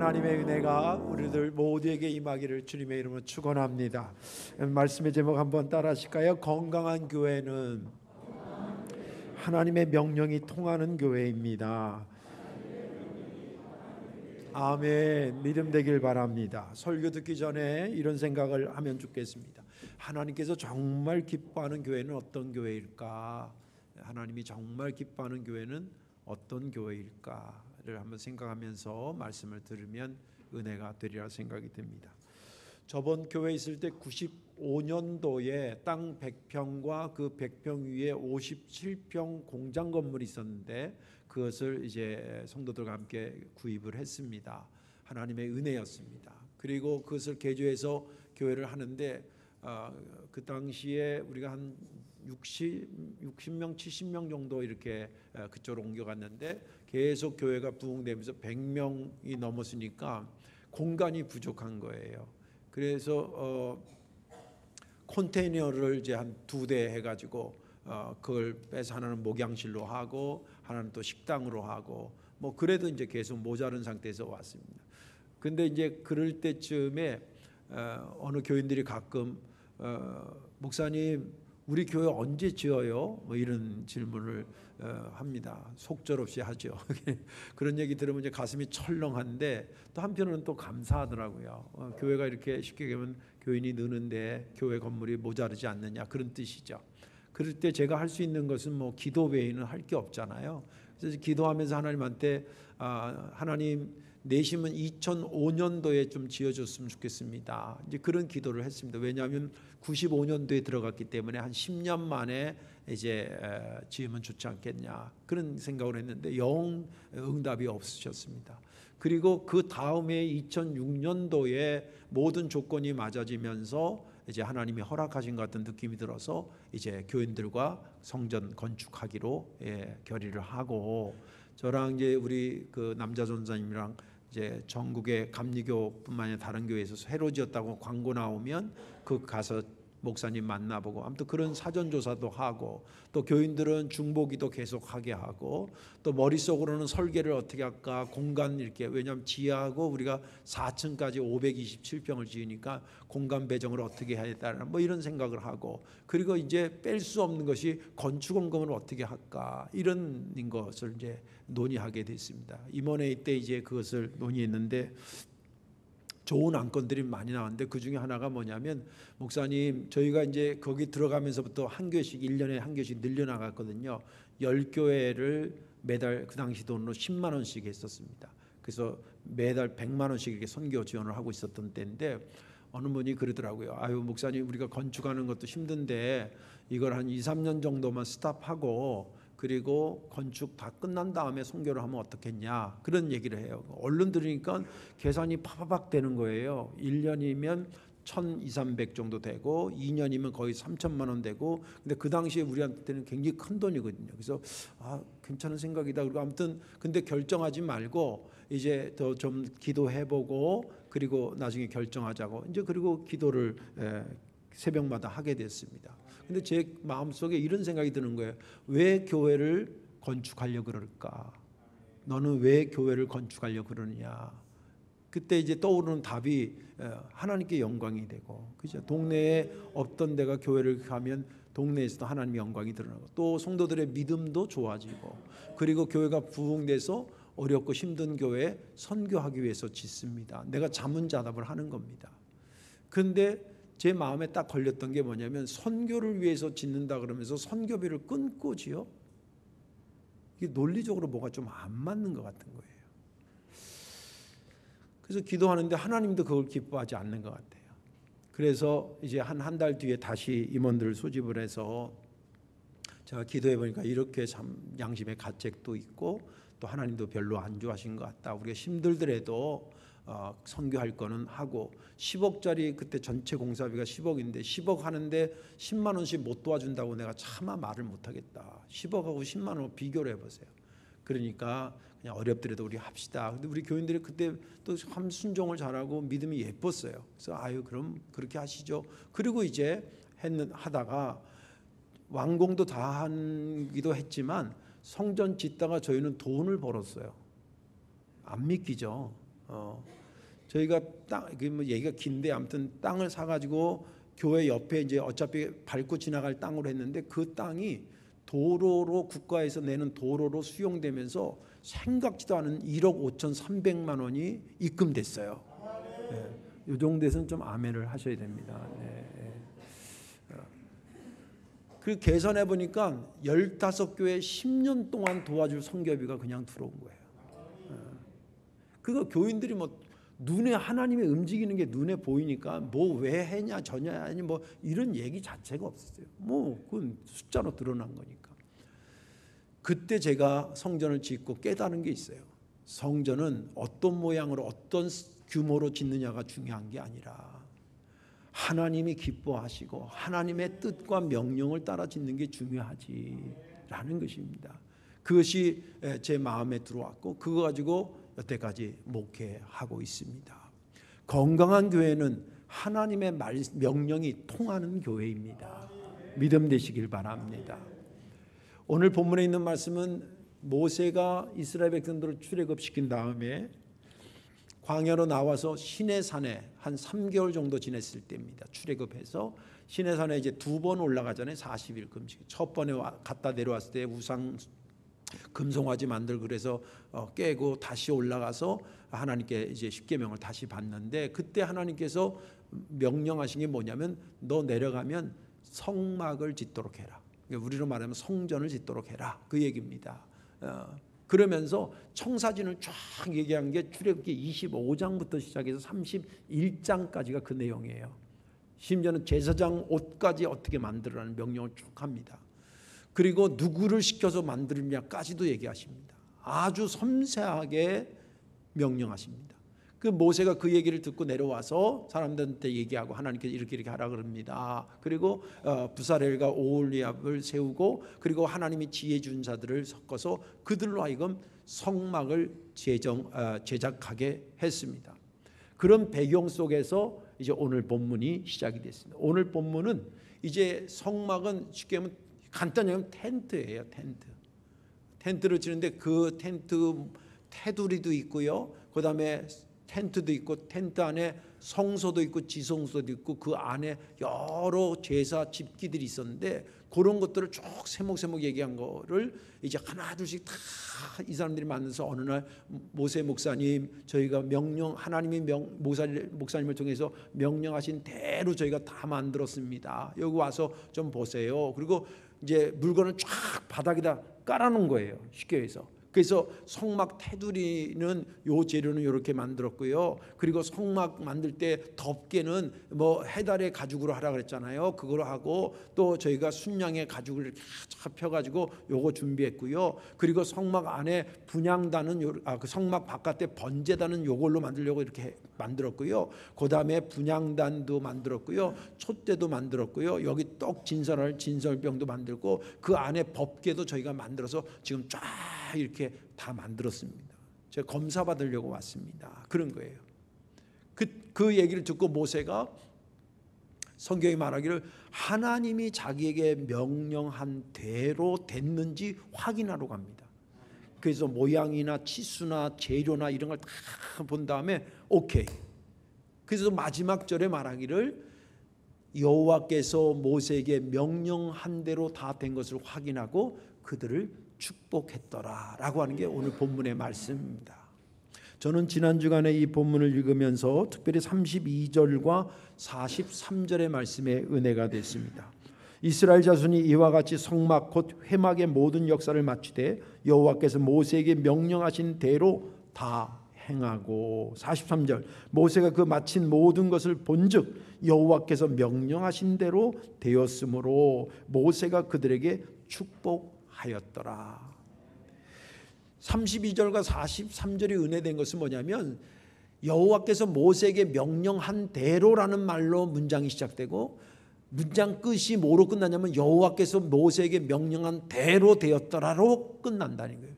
하나님의 은혜가 우리들 모두에게 임하기를 주님의 이름으로 축원합니다. 말씀의 제목 한번 따라 하실까요? 건강한 교회는 하나님의 명령이 통하는 교회입니다. 아멘. 믿음 되길 바랍니다. 설교 듣기 전에 이런 생각을 하면 좋겠습니다. 하나님께서 정말 기뻐하는 교회는 어떤 교회일까? 하나님이 정말 기뻐하는 교회는 어떤 교회일까를 한번 생각하면서 말씀을 들으면 은혜가 되리라 생각이 듭니다. 저번 교회에 있을 때 95년도에 땅 100평과 그 100평 위에 57평 공장 건물이 있었는데 그것을 이제 성도들과 함께 구입을 했습니다. 하나님의 은혜였습니다. 그리고 그것을 개조해서 교회를 하는데 그 당시에 우리가 한 60명, 70명 정도 이렇게 그쪽으로 옮겨갔는데 계속 교회가 부흥되면서 100명이 넘었으니까 공간이 부족한 거예요. 그래서 컨테이너를 이제 한 2대 해가지고 그걸 빼서 하나는 목양실로 하고 하나는 또 식당으로 하고 뭐 그래도 이제 계속 모자른 상태에서 왔습니다. 근데 이제 그럴 때쯤에 어느 교인들이 가끔 목사님 우리 교회 언제 지어요? 뭐 이런 질문을 합니다. 속절없이 하죠. 그런 얘기 들으면 이제 가슴이 철렁한데 또 한편으로는 또 감사하더라고요. 교회가 이렇게 쉽게 얘기하면 교인이 느는데 교회 건물이 모자르지 않느냐 그런 뜻이죠. 그럴 때 제가 할 수 있는 것은 뭐 기도 외에는 할 게 없잖아요. 그래서 기도하면서 하나님한테 하나님 내심은 2005년도에 좀 지어줬으면 좋겠습니다. 이제 그런 기도를 했습니다. 왜냐하면 95년도에 들어갔기 때문에 한 10년 만에 이제 지으면 좋지 않겠냐 그런 생각을 했는데 영 응답이 없으셨습니다. 그리고 그 다음에 2006년도에 모든 조건이 맞아지면서 이제 하나님이 허락하신 것 같은 느낌이 들어서 이제 교인들과 성전 건축하기로 결의를 하고 저랑 이제 우리 그 남자 전사님이랑 이제 전국의 감리교뿐만 아니라 다른 교회에서 새로 지었다고 광고 나오면 그 가서 목사님 만나보고 아무튼 그런 사전조사도 하고 또 교인들은 중보기도 계속하게 하고 또 머릿속으로는 설계를 어떻게 할까 공간 이렇게 왜냐하면 지하고 우리가 4층까지 527평을 지으니까 공간 배정을 어떻게 해야 되나 뭐 이런 생각을 하고 그리고 이제 뺄 수 없는 것이 건축원금을 어떻게 할까 이런 것을 이제 논의하게 됐습니다. 임원회의 때 이제 그것을 논의했는데 좋은 안건들이 많이 나왔는데 그 중에 하나가 뭐냐면 목사님 저희가 이제 거기 들어가면서부터 한 교회씩 1년에 한 교회씩 늘려나갔거든요. 10교회를 매달 그 당시 돈으로 10만 원씩 했었습니다. 그래서 매달 100만 원씩 이렇게 선교 지원을 하고 있었던 때인데 어느 분이 그러더라고요. 아유 목사님 우리가 건축하는 것도 힘든데 이걸 한 2, 3년 정도만 스탑하고 그리고 건축 다 끝난 다음에 선교를 하면 어떻겠냐 그런 얘기를 해요. 얼른 들으니까 계산이 파바박 되는 거예요. 1년이면 1,200, 300 정도 되고 2년이면 거의 3천만 원 되고 근데 그 당시에 우리한테는 굉장히 큰 돈이거든요. 그래서 괜찮은 생각이다. 그리고 아무튼 근데 결정하지 말고 이제 더 좀 기도해보고 그리고 나중에 결정하자고 이제 그리고 기도를 새벽마다 하게 됐습니다. 근데 제 마음속에 이런 생각이 드는 거예요. 왜 교회를 건축하려고 그럴까? 너는 왜 교회를 건축하려고 그러느냐? 그때 이제 떠오르는 답이 하나님께 영광이 되고 그죠? 동네에 없던 데가 교회를 가면 동네에서도 하나님의 영광이 드러나고 또 성도들의 믿음도 좋아지고 그리고 교회가 부흥돼서 어렵고 힘든 교회에 선교하기 위해서 짓습니다. 내가 자문자답을 하는 겁니다. 그런데 제 마음에 딱 걸렸던 게 뭐냐면 선교를 위해서 짓는다 그러면서 선교비를 끊고 지요. 이게 논리적으로 뭐가 좀 안 맞는 것 같은 거예요. 그래서 기도하는데 하나님도 그걸 기뻐하지 않는 것 같아요. 그래서 이제 한 달 뒤에 다시 임원들을 소집을 해서 제가 기도해 보니까 이렇게 참 양심의 가책도 있고 또 하나님도 별로 안 좋아하신 것 같다. 우리가 힘들더라도 선교할 거는 하고 10억짜리 그때 전체 공사비가 10억인데 10억 하는데 10만 원씩 못 도와준다고 내가 차마 말을 못하겠다. 10억하고 10만 원 비교를 해보세요. 그러니까 그냥 어렵더라도 우리 합시다. 근데 우리 교인들이 그때 또 참 순종을 잘하고 믿음이 예뻤어요. 그래서 그럼 그렇게 하시죠. 그리고 이제 하다가 완공도 다 하기도 했지만 성전 짓다가 저희는 돈을 벌었어요. 안 믿기죠. 저희가 뭐 얘기가 긴데 아무튼 땅을 사가지고 교회 옆에 이제 어차피 밟고 지나갈 땅으로 했는데 그 땅이 도로로 국가에서 내는 도로로 수용되면서 생각지도 않은 1억 5,300만 원이 입금됐어요. 네. 이 정도에서는 좀 아멘을 하셔야 됩니다. 네. 그 계산해 보니까 15교회 10년 동안 도와줄 선교비가 그냥 들어온 거예요. 그거 교인들이 뭐 눈에 하나님의 움직이는 게 눈에 보이니까 뭐 왜 했냐 저냐 아니 뭐 이런 얘기 자체가 없었어요. 뭐 그건 숫자로 드러난 거니까. 그때 제가 성전을 짓고 깨달은 게 있어요. 성전은 어떤 모양으로 어떤 규모로 짓느냐가 중요한 게 아니라 하나님이 기뻐하시고 하나님의 뜻과 명령을 따라 짓는 게 중요하지라는 것입니다. 그것이 제 마음에 들어왔고 그거 가지고 여태까지 목회하고 있습니다. 건강한 교회는 하나님의 명령이 통하는 교회입니다. 믿음 되시길 바랍니다. 오늘 본문에 있는 말씀은 모세가 이스라엘 백성들을 출애굽시킨 다음에 광야로 나와서 시내산에 한 3개월 정도 지냈을 때입니다. 출애굽해서 시내산에 이제 2번 올라가잖아요. 40일 금식. 첫 번에 갔다 내려왔을 때 우상 금송아지 만들고 그래서 깨고 다시 올라가서 하나님께 이제 십계명을 다시 받는데 그때 하나님께서 명령하신 게 뭐냐면 너 내려가면 성막을 짓도록 해라. 우리로 말하면 성전을 짓도록 해라. 그 얘기입니다. 그러면서 청사진을 쫙 얘기한 게 출애굽기 25장부터 시작해서 31장까지가 그 내용이에요. 심지어는 제사장 옷까지 어떻게 만들라는 명령을 쭉 합니다. 그리고 누구를 시켜서 만들느냐까지도 얘기하십니다. 아주 섬세하게 명령하십니다. 그 모세가 그 얘기를 듣고 내려와서 사람들한테 얘기하고 하나님께서 이렇게 하라 그럽니다. 그리고 부사렐과 오홀리압을 세우고 그리고 하나님이 지혜 준 자들을 섞어서 그들로 하여금 성막을 제작하게 했습니다. 그런 배경 속에서 이제 오늘 본문이 시작이 됐습니다. 오늘 본문은 이제 성막은 쉽게 하면 간단히 하면 텐트예요. 텐트를 치는데 그 텐트 테두리도 있고요. 그 다음에 텐트도 있고 텐트 안에 성소도 있고 지성소도 있고 그 안에 여러 제사 집기들이 있었는데 그런 것들을 쭉 세목세목 얘기한 거를 이제 하나 둘씩 다 이 사람들이 만나서 어느 날 모세 목사님 저희가 하나님이 목사님을 통해서 명령하신 대로 저희가 다 만들었습니다. 여기 와서 좀 보세요. 그리고 이제 물건을 쫙 바닥에다 깔아놓은 거예요. 쉽게 해서. 그래서 성막 테두리는 요 재료는 이렇게 만들었고요. 그리고 성막 만들 때 덮개는 뭐 해달의 가죽으로 하라 그랬잖아요. 그걸 하고 또 저희가 순양의 가죽을 이렇게 펴가지고 요거 준비했고요. 그리고 성막 안에 분향단은 그 성막 바깥에 번제단은 요걸로 만들려고 이렇게 만들었고요. 그 다음에 분향단도 만들었고요. 촛대도 만들었고요. 여기 떡 진설할 진설병도 만들고 그 안에 법궤도 저희가 만들어서 지금 쫙 이렇게 다 만들었습니다. 제가 검사 받으려고 왔습니다. 그런 거예요. 그 얘기를 듣고 모세가 성경이 말하기를 하나님이 자기에게 명령한 대로 됐는지 확인하러 갑니다. 그래서 모양이나 치수나 재료나 이런 걸 다 본 다음에 오케이. 그래서 마지막 절에 말하기를 여호와께서 모세에게 명령한 대로 다 된 것을 확인하고 그들을 축복했더라라고 하는 게 오늘 본문의 말씀입니다. 저는 지난 주간에 이 본문을 읽으면서 특별히 32절과 43절의 말씀에 은혜가 됐습니다. 이스라엘 자손이 이와 같이 성막 곧 회막의 모든 역사를 마치되 여호와께서 모세에게 명령하신 대로 다 행하고 43절 모세가 그 마친 모든 것을 본즉 여호와께서 명령하신 대로 되었으므로 모세가 그들에게 축복하였더라. 32절과 43절이 은혜된 것은 뭐냐면 여호와께서 모세에게 명령한 대로라는 말로 문장이 시작되고 문장 끝이 뭐로 끝나냐면 여호와께서 모세에게 명령한 대로 되었더라로 끝난다는 거예요.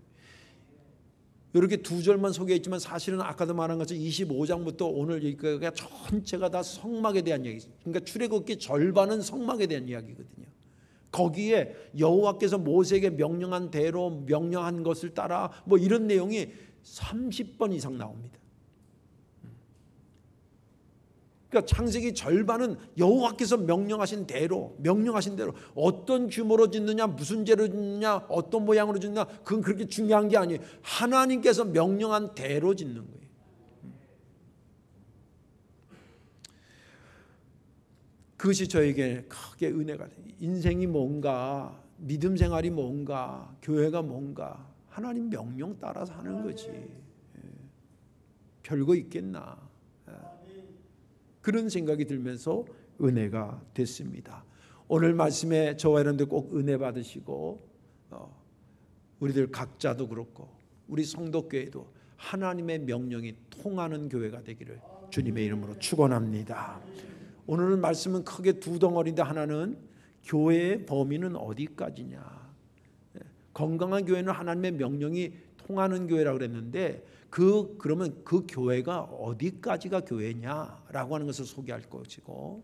이렇게 두 절만 소개했지만 사실은 아까도 말한 것처럼 25장부터 오늘 여기가 전체가 다 성막에 대한 이야기. 그러니까 출애굽기 절반은 성막에 대한 이야기거든요. 거기에 여호와께서 모세에게 명령한 대로 명령한 것을 따라 뭐 이런 내용이 30번 이상 나옵니다. 그러니까 창세기 절반은 여호와께서 명령하신 대로 어떤 규모로 짓느냐, 무슨 재로 짓느냐, 어떤 모양으로 짓느냐, 그건 그렇게 중요한 게 아니에요. 하나님께서 명령한 대로 짓는 거예요. 그것이 저에게 크게 은혜가 돼요. 인생이 뭔가, 믿음 생활이 뭔가, 교회가 뭔가, 하나님 명령 따라 사는 거지. 별거 있겠나. 그런 생각이 들면서 은혜가 됐습니다. 오늘 말씀에 저와 여러분들 꼭 은혜 받으시고, 우리들 각자도 그렇고 우리 성도교회도 하나님의 명령이 통하는 교회가 되기를 주님의 이름으로 축원합니다. 오늘 말씀은 크게 두 덩어리인데, 하나는 교회의 범위는 어디까지냐. 건강한 교회는 하나님의 명령이 통하는 교회라고 그랬는데, 그러면 그 교회가 어디까지가 교회냐라고 하는 것을 소개할 것이고,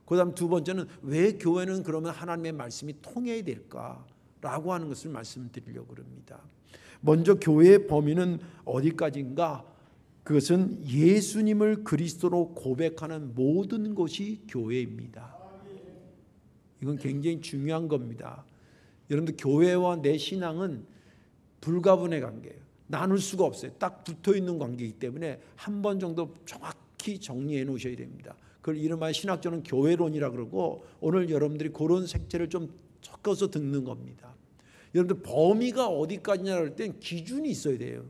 그다음 두 번째는 왜 교회는 그러면 하나님의 말씀이 통해야 될까라고 하는 것을 말씀드리려고 합니다. 먼저 교회의 범위는 어디까지인가? 그것은 예수님을 그리스도로 고백하는 모든 것이 교회입니다. 이건 굉장히 중요한 겁니다. 여러분들, 교회와 내 신앙은 불가분의 관계예요. 나눌 수가 없어요. 딱 붙어있는 관계이기 때문에 한 번 정도 정확히 정리해 놓으셔야 됩니다. 그걸 이름하여 신학적으로는 교회론이라고 그러고, 오늘 여러분들이 그런 색채를 좀 섞어서 듣는 겁니다. 여러분들, 범위가 어디까지냐고 할 땐 기준이 있어야 돼요.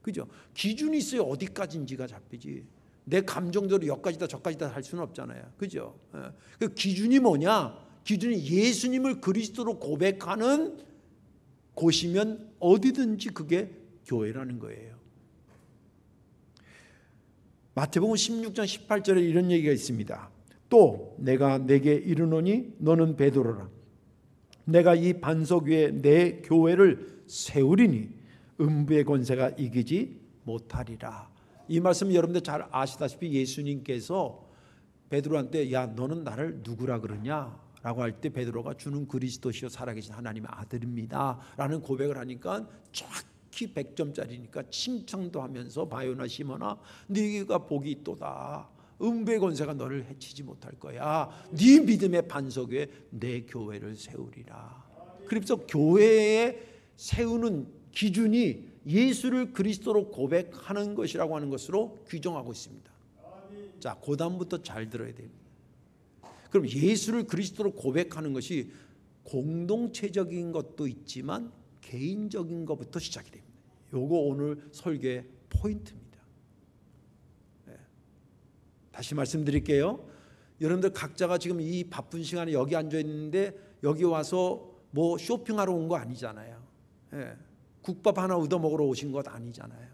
그죠? 기준이 있어야 어디까지인지가 잡히지. 내 감정대로 여기까지다 저까지다 할 수는 없잖아요. 그죠? 그 기준이 뭐냐? 기준이 예수님을 그리스도로 고백하는 곳이면 어디든지 그게 교회라는 거예요. 마태복음 16장 18절에 이런 얘기가 있습니다. 또 내가 내게 이르노니 너는 베드로라. 내가 이 반석 위에 내 교회를 세우리니 음부의 권세가 이기지 못하리라. 이 말씀 여러분들 잘 아시다시피 예수님께서 베드로한테 야, 너는 나를 누구라 그러냐 라고 할 때, 베드로가 주는 그리스도시요 살아계신 하나님의 아들입니다 라는 고백을 하니까 정확히 100점짜리니까 칭찬도 하면서 바요나 시몬아, 네가 복이 있도다. 음부의 권세가 너를 해치지 못할 거야. 네 믿음의 반석 위에 내 교회를 세우리라. 그래서 교회에 세우는 기준이 예수를 그리스도로 고백하는 것이라고 하는 것으로 규정하고 있습니다. 자, 그 다음부터 잘 들어야 됩니다. 그럼 예수를 그리스도로 고백하는 것이 공동체적인 것도 있지만 개인적인 것부터 시작이 됩니다. 요거 오늘 설교의 포인트입니다. 네. 다시 말씀드릴게요. 여러분들 각자가 지금 이 바쁜 시간에 여기 앉아 있는데, 여기 와서 뭐 쇼핑하러 온 거 아니잖아요. 네. 국밥 하나 얻어 먹으러 오신 것 아니잖아요.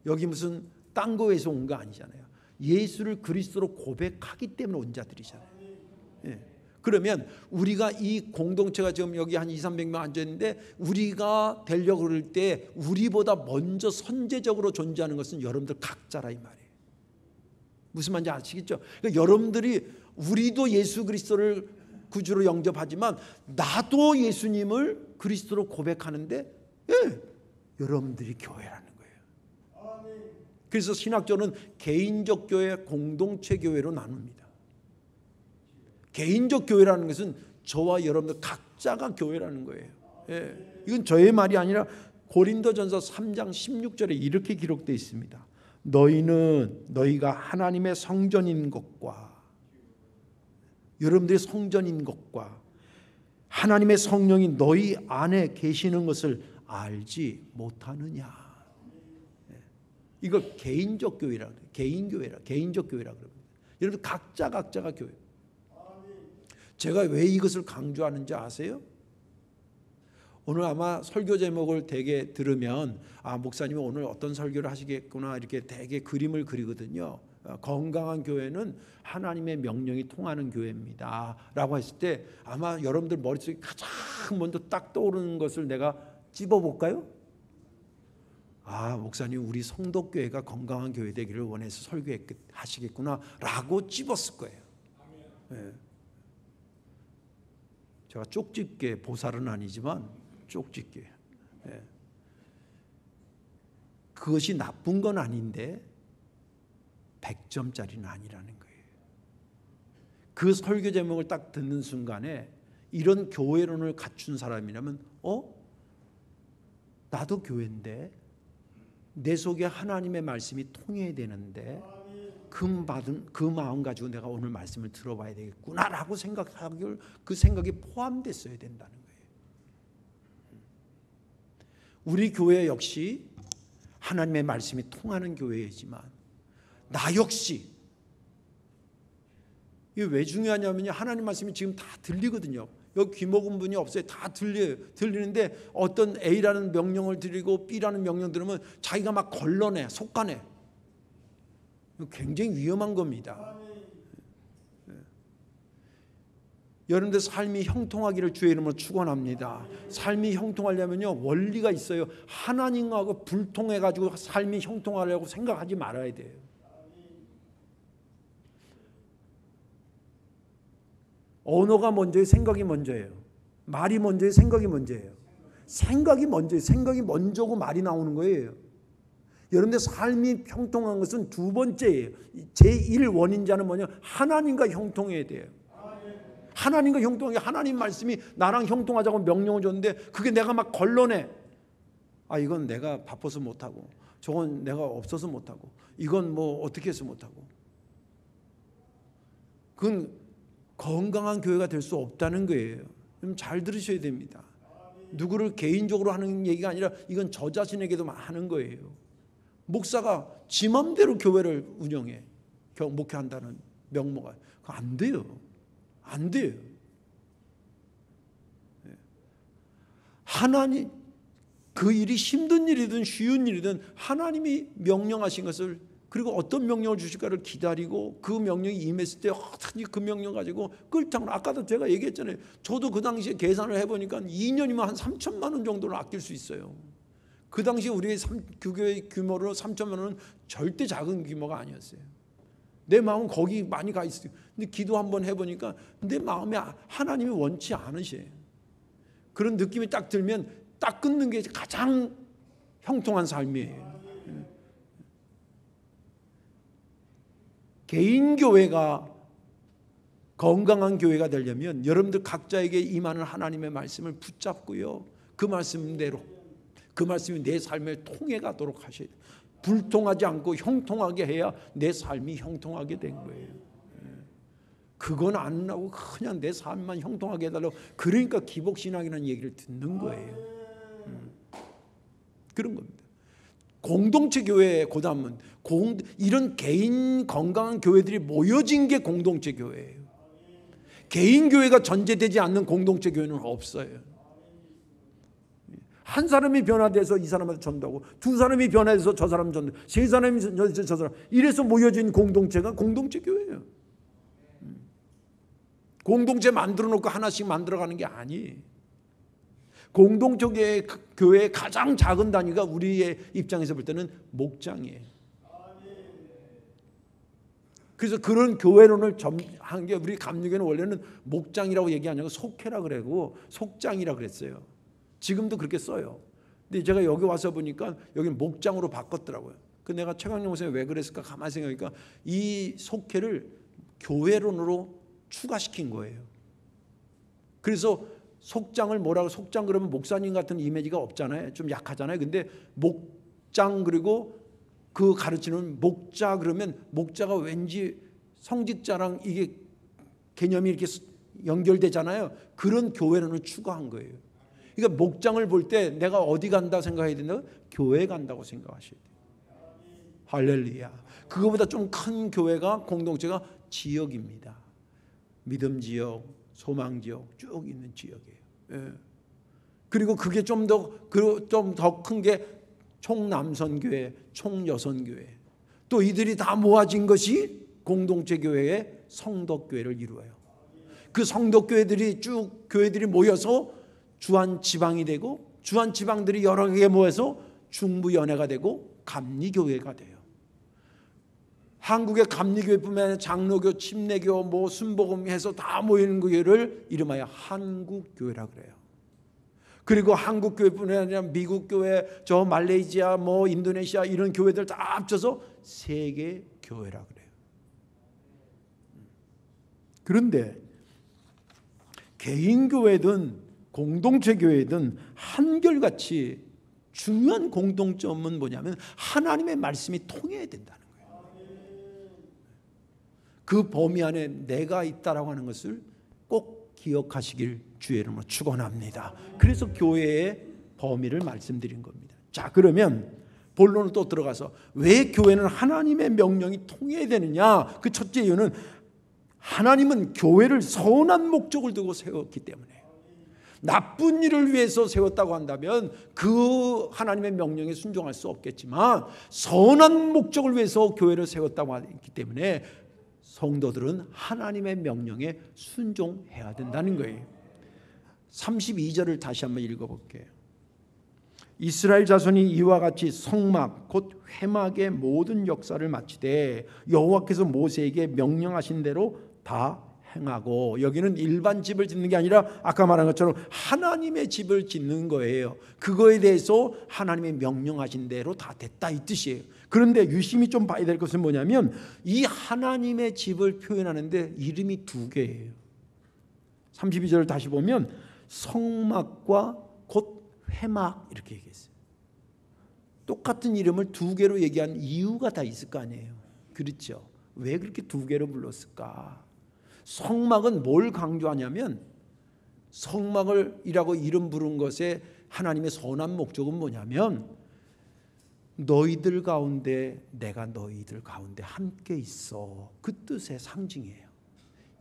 여기 무슨 딴 거에서 온 거 아니잖아요. 예수를 그리스도로 고백하기 때문에 온 자들이잖아요. 예. 그러면 우리가 이 공동체가 지금 여기 한 200~300명 앉아있는데, 우리가 되려고 그럴 때 우리보다 먼저 선제적으로 존재하는 것은 여러분들 각자라 이 말이에요. 무슨 말인지 아시겠죠? 그러니까 여러분들이, 우리도 예수 그리스도를 구주로 영접하지만 나도 예수님을 그리스도로 고백하는데, 예, 여러분들이 교회라는 거예요. 그래서 신학교는 개인적 교회, 공동체 교회로 나눕니다. 개인적 교회라는 것은 저와 여러분들 각자가 교회라는 거예요. 예, 이건 저의 말이 아니라 고린도전서 3장 16절에 이렇게 기록되어 있습니다. 너희가 하나님의 성전인 것과, 여러분들의 성전인 것과 하나님의 성령이 너희 안에 계시는 것을 알지 못하느냐. 이거 개인적 교회라, 개인적 교회라 그럽니다. 여러분 각자가 교회. 제가 왜 이것을 강조하는지 아세요? 오늘 아마 설교 제목을 대개 들으면, 아, 목사님이 오늘 어떤 설교를 하시겠구나 이렇게 대개 그림을 그리거든요. 건강한 교회는 하나님의 명령이 통하는 교회입니다 라고 했을 때, 아마 여러분들 머릿속에 가장 먼저 딱 떠오르는 것을 내가 찝어볼까요? 아, 목사님 우리 성도교회가 건강한 교회 되기를 원해서 설교하시겠구나 라고 찝었을 거예요. 네. 제가 쪽집게, 보살은 아니지만 쪽집게. 네. 그것이 나쁜 건 아닌데 100점짜리는 아니라는 거예요. 그 설교 제목을 딱 듣는 순간에 이런 교회론을 갖춘 사람이라면 나도 교회인데 내 속에 하나님의 말씀이 통해야 되는데 그 마음 가지고 내가 오늘 말씀을 들어봐야 되겠구나라고 생각하길 그 생각이 포함됐어야 된다는 거예요. 우리 교회 역시 하나님의 말씀이 통하는 교회이지만 나 역시 이게 왜 중요하냐면요, 하나님 말씀이 지금 다 들리거든요. 여기 귀 먹은 분이 없어요. 다 들려요. 들리는데 어떤 A라는 명령을 드리고 B라는 명령 들으면 자기가 막 걸러내, 속가내. 굉장히 위험한 겁니다. 여러분들 삶이 형통하기를 주의 이름으로 축원합니다. 삶이 형통하려면요 원리가 있어요. 하나님하고 불통해가지고 삶이 형통하려고 생각하지 말아야 돼요. 언어가 먼저예요? 생각이 먼저예요? 말이 먼저예요? 생각이 먼저예요? 생각이 먼저예요. 생각이 먼저고 말이 나오는 거예요. 여러분들 삶이 형통한 것은 두 번째예요. 제1 원인자는 뭐냐? 하나님과 형통해야 돼요. 하나님과 형통하게 하나님 말씀이 나랑 형통하자고 명령을 줬는데 그게 내가 막 걸러내. 이건 내가 바빠서 못하고 저건 내가 없어서 못하고 이건 뭐 어떻게 해서 못하고. 그건 건강한 교회가 될 수 없다는 거예요. 잘 들으셔야 됩니다. 누구를 개인적으로 하는 얘기가 아니라 이건 저 자신에게도 하는 거예요. 목사가 지 맘대로 교회를 운영해 목회한다는 명목가 안 돼요. 안 돼요. 하나님 그 일이 힘든 일이든 쉬운 일이든 하나님이 명령하신 것을 그리고 어떤 명령을 주실까를 기다리고 그 명령이 임했을 때 어떻게 그 명령 가지고 끌탕으로 아까도 제가 얘기했잖아요. 저도 그 당시에 계산을 해보니까 2년이면 한 3천만 원 정도를 아낄 수 있어요. 그 당시 우리의 교회 규모로 3천만 원은 절대 작은 규모가 아니었어요. 내 마음은 거기 많이 가 있어요. 근데 기도 한번 해보니까 내 마음에 하나님이 원치 않으셔요. 그런 느낌이 딱 들면 딱 끊는 게 가장 형통한 삶이에요. 개인 교회가 건강한 교회가 되려면 여러분들 각자에게 임하는 하나님의 말씀을 붙잡고요. 그 말씀대로 그 말씀이 내 삶을 통해 가도록 하셔야 돼요. 불통하지 않고 형통하게 해야 내 삶이 형통하게 된 거예요. 그건 안 하고 그냥 내 삶만 형통하게 해달라고 그러니까 기복신앙이라는 얘기를 듣는 거예요. 그런 겁니다. 공동체 교회의 고담은 이런 개인 건강한 교회들이 모여진 게 공동체 교회예요. 개인 교회가 전제되지 않는 공동체 교회는 없어요. 한 사람이 변화돼서 이 사람한테 전도하고 두 사람이 변화돼서 저 사람 전도, 세 사람이 저 사람 이래서 모여진 공동체가 공동체 교회예요. 공동체 만들어 놓고 하나씩 만들어가는 게 아니에요. 공동체 교회의 가장 작은 단위가 우리의 입장에서 볼 때는 목장이에요. 그래서 그런 교회론을 한 게 우리 감리교는 원래는 목장이라고 얘기 안 하고 속회라 그러고 속장이라 그랬어요. 지금도 그렇게 써요. 근데 제가 여기 와서 보니까 여기는 목장으로 바꿨더라고요. 그 내가 최강령 목사님 왜 그랬을까 가만히 생각하니까 이 속회를 교회론으로 추가시킨 거예요. 그래서 속장을 뭐라고 속장 그러면 목사님 같은 이미지가 없잖아요. 좀 약하잖아요. 근데 목장 그리고 그 가르치는 목자 그러면 목자가 왠지 성직자랑 이게 개념이 이렇게 연결되잖아요. 그런 교회론을 추가한 거예요. 그러니까 목장을 볼 때 내가 어디 간다 생각해야 된다? 교회 간다고 생각하셔야 돼요. 할렐루야. 그거보다 좀 큰 교회가 공동체가 지역입니다. 믿음 지역, 소망 지역 쭉 있는 지역이에요. 예. 그리고 그게 좀 더 큰 게 총남선교회, 총여선교회. 또 이들이 다 모아진 것이 공동체 교회의 성덕교회를 이루어요. 그 성덕교회들이 쭉 교회들이 모여서 주한 지방이 되고 주한 지방들이 여러 개 모여서 중부연회가 되고 감리교회가 돼요. 한국의 감리교회뿐만 아니라 장로교, 침례교, 뭐 순복음 해서 다 모이는 교회를 이름하여 한국교회라 그래요. 그리고 한국교회뿐만 아니라 미국교회, 저 말레이시아, 뭐 인도네시아 이런 교회들 다 합쳐서 세계교회라 그래요. 그런데 개인 교회든 공동체 교회든 한결같이 중요한 공통점은 뭐냐면 하나님의 말씀이 통해야 된다는 거예요. 그 범위 안에 내가 있다라고 하는 것을 꼭 기억하시길 주의 이름으로 축원합니다. 그래서 교회의 범위를 말씀드린 겁니다. 자, 그러면 본론을 또 들어가서 왜 교회는 하나님의 명령이 통해야 되느냐? 그 첫째 이유는 하나님은 교회를 선한 목적을 두고 세웠기 때문에, 나쁜 일을 위해서 세웠다고 한다면 그 하나님의 명령에 순종할 수 없겠지만 선한 목적을 위해서 교회를 세웠다고 했기 때문에 성도들은 하나님의 명령에 순종해야 된다는 거예요. 32절을 다시 한번 읽어볼게요. 이스라엘 자손이 이와 같이 성막 곧 회막의 모든 역사를 마치되 여호와께서 모세에게 명령하신 대로 다 행하고, 여기는 일반 집을 짓는 게 아니라 아까 말한 것처럼 하나님의 집을 짓는 거예요. 그거에 대해서 하나님의 명령하신 대로 다 됐다 이 뜻이에요. 그런데 유심히 좀 봐야 될 것은 뭐냐면 이 하나님의 집을 표현하는데 이름이 두 개예요. 32절을 다시 보면 성막과 곧 회막 이렇게 얘기했어요. 똑같은 이름을 두 개로 얘기한 이유가 다 있을 거 아니에요. 그렇죠? 왜 그렇게 두 개로 불렀을까? 성막은 뭘 강조하냐면, 성막을이라고 이름 부른 것에 하나님의 선한 목적은 뭐냐면 너희들 가운데 내가 너희들 가운데 함께 있어, 그 뜻의 상징이에요.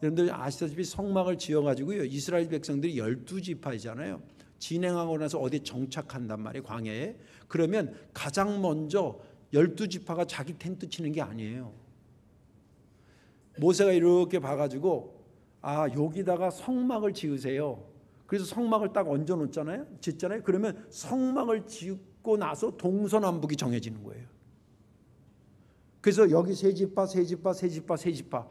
여러분들 아시다시피 성막을 지어가지고요, 이스라엘 백성들이 12지파이잖아요. 진행하고 나서 어디 정착한단 말이에요, 광야에. 그러면 가장 먼저 12지파가 자기 텐트 치는 게 아니에요. 모세가 이렇게 봐가지고 여기다가 성막을 지으세요. 그래서 성막을 딱 얹어 놓잖아요, 짓잖아요. 그러면 성막을 짓고 나서 동서남북이 정해지는 거예요. 그래서 여기 세 지파, 세 지파, 세 지파, 세 지파.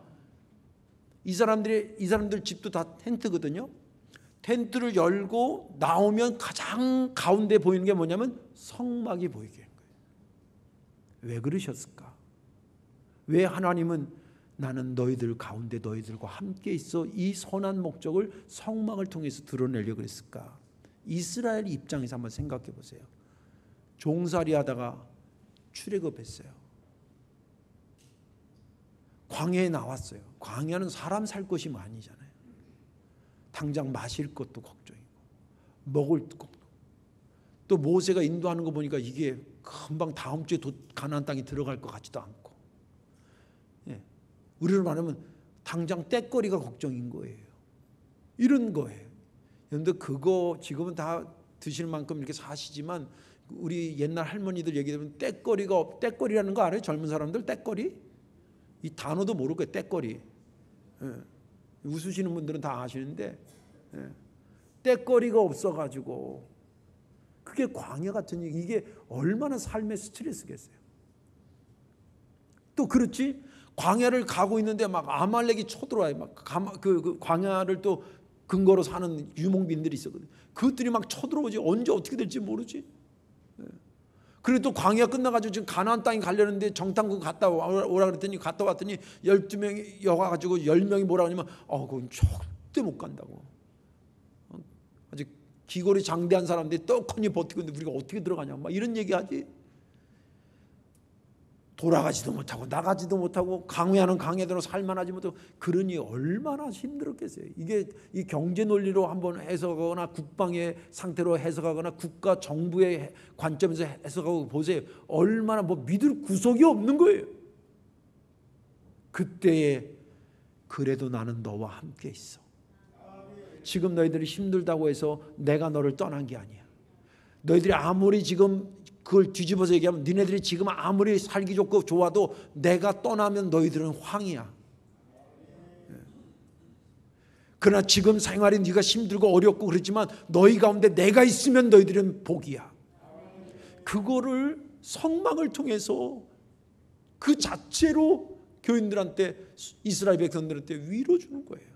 이 사람들 집도 다 텐트거든요. 텐트를 열고 나오면 가장 가운데 보이는 게 뭐냐면 성막이 보이게 된 거예요. 왜 그러셨을까? 왜 하나님은 나는 너희들 가운데 너희들과 함께 있어 이 선한 목적을 성막을 통해서 드러내려고 했을까? 이스라엘 입장에서 한번 생각해 보세요. 종살이 하다가 출애굽했어요. 광야에 나왔어요. 광야는 사람 살 곳이 아니잖아요. 당장 마실 것도 걱정이고 먹을 것도. 또 모세가 인도하는 거 보니까 이게 금방 다음 주에 가나안 땅에 들어갈 것 같지도 않고, 우리로 말하면 당장 떼거리가 걱정인 거예요. 이런 거예요. 그런데 그거 지금은 다 드실 만큼 이렇게 사시지만 우리 옛날 할머니들 얘기하면 떼거리라는 거 알아요? 젊은 사람들 떼거리? 이 단어도 모르고 떼거리. 웃으시는 분들은 다 아시는데 떼거리가 없어가지고 그게 광야 같은 얘기. 이게 얼마나 삶의 스트레스겠어요. 또 그렇지? 광야를 가고 있는데 막 아말렉이 쳐들어와요. 막 그 광야를 또 근거로 사는 유목민들이 있었거든요. 그것들이 막 쳐들어오지. 언제 어떻게 될지 모르지. 그리고 또 광야 끝나가지고 지금 가나안 땅에 가려는데 정탐꾼 갔다 오라 그랬더니 갔다 왔더니 12명이 여가가지고 10명이 뭐라 하냐면 그건 절대 못 간다고. 아직 기골이 장대한 사람들이 떡하니 버티고 있는데 우리가 어떻게 들어가냐 막 이런 얘기하지. 돌아가지도 못하고 나가지도 못하고 강야는 강야대로 살만하지 못하고, 그러니 얼마나 힘들었겠어요. 이게 이 경제 논리로 한번 해석하거나 국방의 상태로 해석하거나 국가 정부의 관점에서 해석하고 보세요. 얼마나 믿을 구석이 없는 거예요. 그때에 그래도 나는 너와 함께 있어. 지금 너희들이 힘들다고 해서 내가 너를 떠난 게 아니야. 너희들이 아무리 지금 그걸 뒤집어서 얘기하면 니네들이 지금 아무리 살기 좋고 좋아도 내가 떠나면 너희들은 황이야. 그러나 지금 생활이 네가 힘들고 어렵고 그렇지만 너희 가운데 내가 있으면 너희들은 복이야. 그거를 성막을 통해서 그 자체로 교인들한테, 이스라엘 백성들한테 위로 주는 거예요.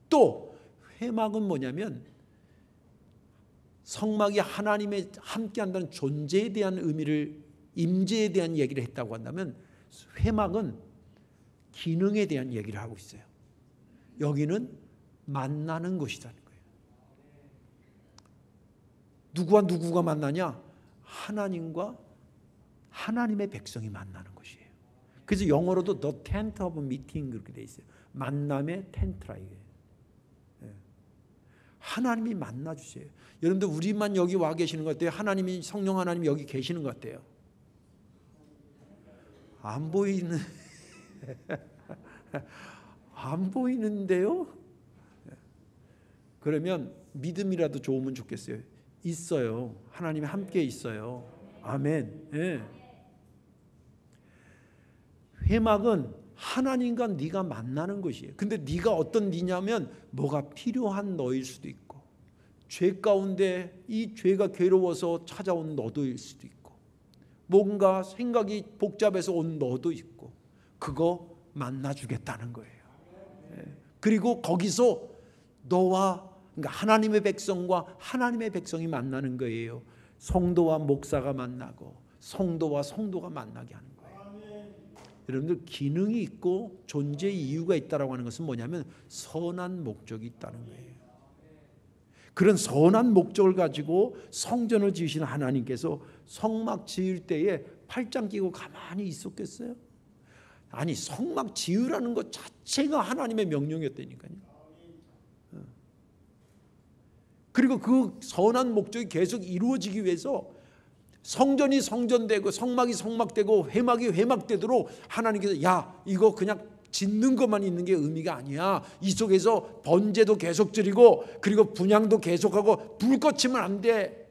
또 회막은 뭐냐면 성막이 하나님의 함께한다는 존재에 대한 의미를, 임재에 대한 얘기를 했다고 한다면 회막은 기능에 대한 얘기를 하고 있어요. 여기는 만나는 것이라는 거예요. 누구와 누구가 만나냐? 하나님과 하나님의 백성이 만나는 것이에요. 그래서 영어로도 The Tent of Meeting 그렇게 돼 있어요. 만남의 텐트라 이게. 하나님이 만나 주세요. 여러분들 우리만 여기 와 계시는 것 같아요? 하나님이 성령 하나님이 여기 계시는 것 같아요? 안 보이는 안 보이는데요? 그러면 믿음이라도 좋으면 좋겠어요. 있어요. 하나님이 함께 있어요. 아멘. 네. 회막은 하나님과 네가 만나는 것이에요. 근데 네가 어떤 네냐면 뭐가 필요한 너일 수도 있고, 죄 가운데 이 죄가 괴로워서 찾아온 너도일 수도 있고, 뭔가 생각이 복잡해서 온 너도 있고, 그거 만나주겠다는 거예요. 그리고 거기서 너와 그러니까 하나님의 백성과 하나님의 백성이 만나는 거예요. 성도와 목사가 만나고 성도와 성도가 만나게 하는 거예요. 여러분들 기능이 있고 존재의 이유가 있다라고 하는 것은 뭐냐면 선한 목적이 있다는 거예요. 그런 선한 목적을 가지고 성전을 지으신 하나님께서 성막 지을 때에 팔짱 끼고 가만히 있었겠어요? 아니, 성막 지으라는 것 자체가 하나님의 명령이었다니까요. 그리고 그 선한 목적이 계속 이루어지기 위해서 성전이 성전되고 성막이 성막되고 회막이 회막되도록 하나님께서 야, 이거 그냥 짓는 것만 있는 게 의미가 아니야. 이 속에서 번제도 계속 드리고 그리고 분향도 계속하고 불 꺼치면 안 돼.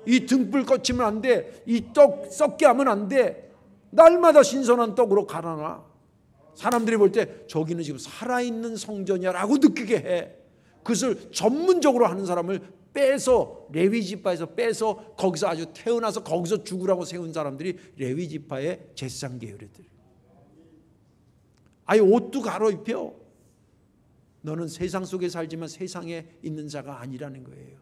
이 등불 꺼치면 안 돼. 이 떡 썩게 하면 안 돼. 날마다 신선한 떡으로 갈아놔. 사람들이 볼 때 저기는 지금 살아있는 성전이야라고 느끼게 해. 그것을 전문적으로 하는 사람을 빼서 레위 지파에서 빼서 거기서 아주 태어나서 거기서 죽으라고 세운 사람들이 레위 지파의 제사장 계열이들. 아예 옷도 갈아입혀. 너는 세상 속에 살지만 세상에 있는 자가 아니라는 거예요.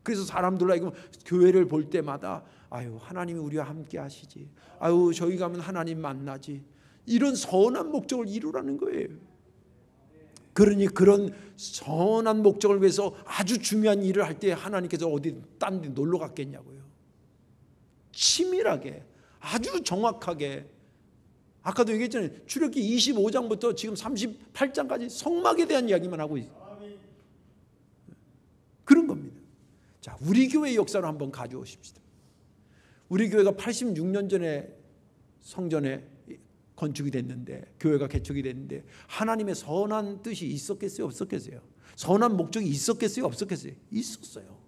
그래서 사람들로 하여금 교회를 볼 때마다 아유, 하나님이 우리와 함께 하시지. 아유, 저희 가면 하나님 만나지. 이런 선한 목적을 이루라는 거예요. 그러니 그런 선한 목적을 위해서 아주 중요한 일을 할 때 하나님께서 어디 딴 데 놀러 갔겠냐고요. 치밀하게 아주 정확하게, 아까도 얘기했잖아요. 출애굽기 25장부터 지금 38장까지 성막에 대한 이야기만 하고 있어요. 그런 겁니다. 자, 우리 교회 역사를 한번 가져오십시다. 우리 교회가 86년 전에 성전에 건축이 됐는데, 교회가 개척이 됐는데 하나님의 선한 뜻이 있었겠어요? 없었겠어요? 선한 목적이 있었겠어요? 없었겠어요? 있었어요.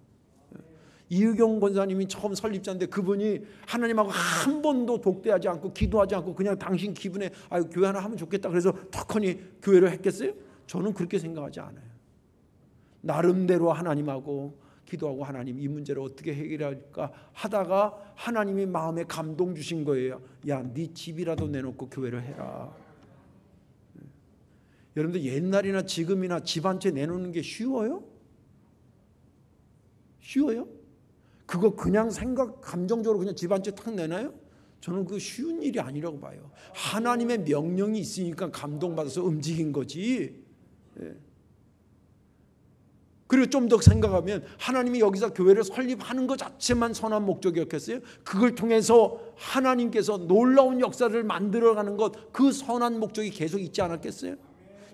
이의경 권사님이 처음 설립자인데 그분이 하나님하고 한 번도 독대하지 않고 기도하지 않고 그냥 당신 기분에 아유, 교회 하나 하면 좋겠다 그래서 턱하니 교회를 했겠어요? 저는 그렇게 생각하지 않아요. 나름대로 하나님하고 기도하고 하나님 이 문제를 어떻게 해결할까 하다가 하나님이 마음에 감동 주신 거예요. 야, 네 집이라도 내놓고 교회를 해라. 여러분들 옛날이나 지금이나 집 한 채 내놓는 게 쉬워요? 쉬워요? 그거 그냥 생각 감정적으로 그냥 집 한 채 탁 내놔요? 저는 그 쉬운 일이 아니라고 봐요. 하나님의 명령이 있으니까 감동받아서 움직인 거지. 그리고 좀 더 생각하면 하나님이 여기서 교회를 설립하는 것 자체만 선한 목적이었겠어요? 그걸 통해서 하나님께서 놀라운 역사를 만들어가는 것, 그 선한 목적이 계속 있지 않았겠어요?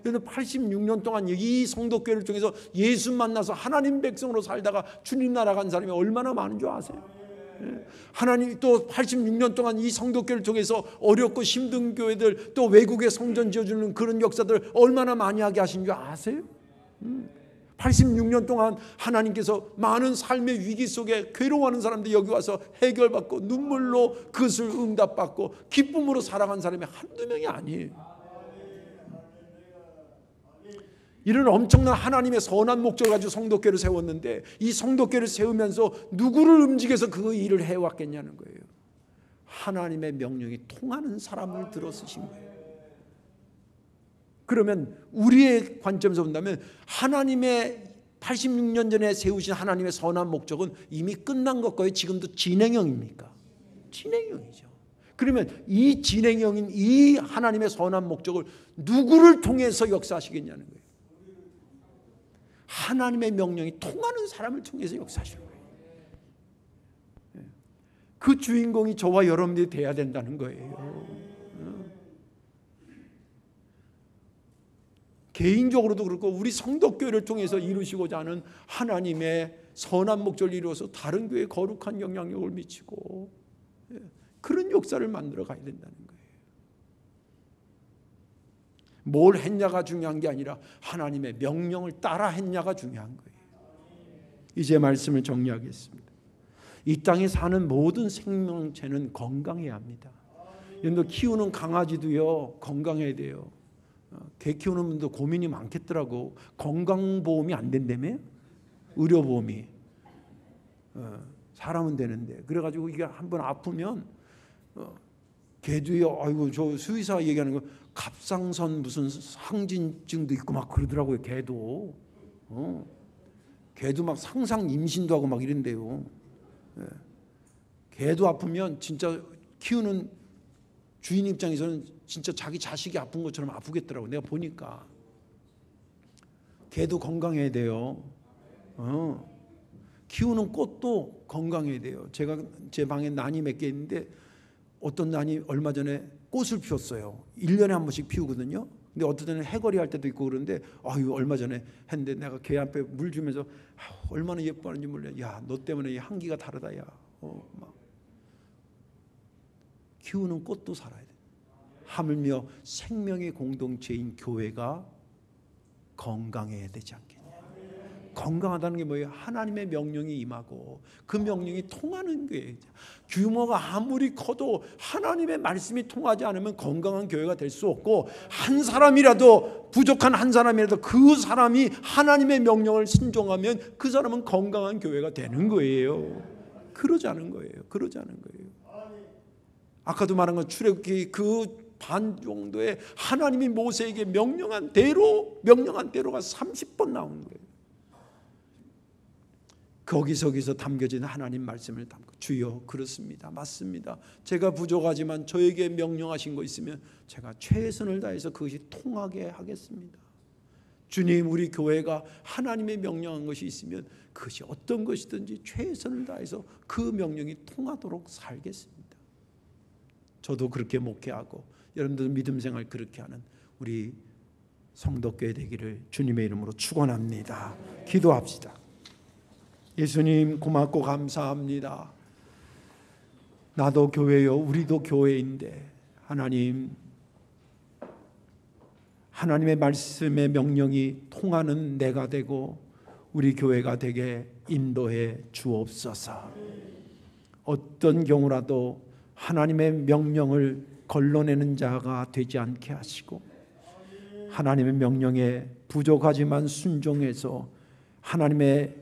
여러분 86년 동안 이 성도교회를 통해서 예수 만나서 하나님 백성으로 살다가 주님 나라 간 사람이 얼마나 많은 줄 아세요? 하나님이 또 86년 동안 이 성도교회를 통해서 어렵고 힘든 교회들 또 외국에 성전 지어주는 그런 역사들 얼마나 많이 하게 하신 줄 아세요? 86년 동안 하나님께서 많은 삶의 위기 속에 괴로워하는 사람들이 여기 와서 해결받고 눈물로 그것을 응답받고 기쁨으로 살아간 사람이 한두 명이 아니에요. 이런 엄청난 하나님의 선한 목적을 가지고 성도교회를 세웠는데 이 성도교회를 세우면서 누구를 움직여서 그 일을 해왔겠냐는 거예요. 하나님의 명령이 통하는 사람을 들어 쓰신 거예요. 그러면 우리의 관점에서 본다면 하나님의 86년 전에 세우신 하나님의 선한 목적은 이미 끝난 것과의 지금도 진행형입니까? 진행형이죠. 그러면 이 진행형인 이 하나님의 선한 목적을 누구를 통해서 역사하시겠냐는 거예요. 하나님의 명령이 통하는 사람을 통해서 역사하시는 거예요. 그 주인공이 저와 여러분들이 돼야 된다는 거예요. 개인적으로도 그렇고 우리 성덕교회를 통해서 이루시고자 하는 하나님의 선한 목적을 이루어서 다른 교회에 거룩한 영향력을 미치고 그런 역사를 만들어 가야 된다는 거예요. 뭘 했냐가 중요한 게 아니라 하나님의 명령을 따라 했냐가 중요한 거예요. 이제 말씀을 정리하겠습니다. 이 땅에 사는 모든 생명체는 건강해야 합니다. 여러분들 키우는 강아지도요 건강해야 돼요. 개 키우는 분도 고민이 많겠더라고. 건강보험이 안 된다며? 의료보험이. 사람은 되는데. 그래가지고 이게 한번 아프면 개도요. 아이고 저 수의사 얘기하는 거 갑상선 무슨 항진증도 있고 막 그러더라고요. 개도. 개도 막 상상 임신도 하고 막 이런데요. 개도 아프면 진짜 키우는 주인 입장에서는 진짜 자기 자식이 아픈 것처럼 아프겠더라고. 내가 보니까. 개도 건강해야 돼요. 키우는 꽃도 건강해야 돼요. 제가 제 방에 난이 몇 개 있는데 어떤 난이 얼마 전에 꽃을 피웠어요. 1년에 한 번씩 피우거든요. 근데 어떤 때는 해거리 할 때도 있고 그런데 아유 얼마 전에 했는데 내가 걔 앞에 물 주면서 얼마나 예뻐하는지 몰라. 야, 너 때문에 이 향기가 다르다. 야. 막. 키우는 꽃도 살아야 돼. 하물며 생명의 공동체인 교회가 건강해야 되지 않겠냐. 건강하다는 게 뭐예요? 하나님의 명령이 임하고 그 명령이 통하는 거예요. 규모가 아무리 커도 하나님의 말씀이 통하지 않으면 건강한 교회가 될 수 없고, 한 사람이라도 부족한 한 사람이라도 그 사람이 하나님의 명령을 순종하면 그 사람은 건강한 교회가 되는 거예요. 그러자는 거예요. 그러자는 거예요. 아까도 말한 건 출애굽기 그 반 정도에 하나님이 모세에게 명령한 대로가 30번 나오는 거예요. 거기서 담겨진 하나님 말씀을 담고 주여 그렇습니다. 맞습니다. 제가 부족하지만 저에게 명령하신 거 있으면 제가 최선을 다해서 그것이 통하게 하겠습니다. 주님, 우리 교회가 하나님의 명령한 것이 있으면 그것이 어떤 것이든지 최선을 다해서 그 명령이 통하도록 살겠습니다. 저도 그렇게 목회하고 여러분들 믿음 생활 그렇게 하는 우리 성덕교회 되기를 주님의 이름으로 축원합니다. 기도합시다. 예수님 고맙고 감사합니다. 나도 교회요, 우리도 교회인데 하나님, 하나님의 말씀의 명령이 통하는 내가 되고 우리 교회가 되게 인도해 주옵소서. 어떤 경우라도 하나님의 명령을 걸러내는 자가 되지 않게 하시고 하나님의 명령에 부족하지만 순종해서 하나님의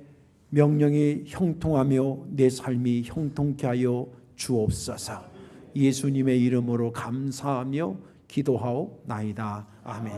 명령이 형통하며 내 삶이 형통케 하여 주옵소서. 예수님의 이름으로 감사하며 기도하옵나이다. 아멘.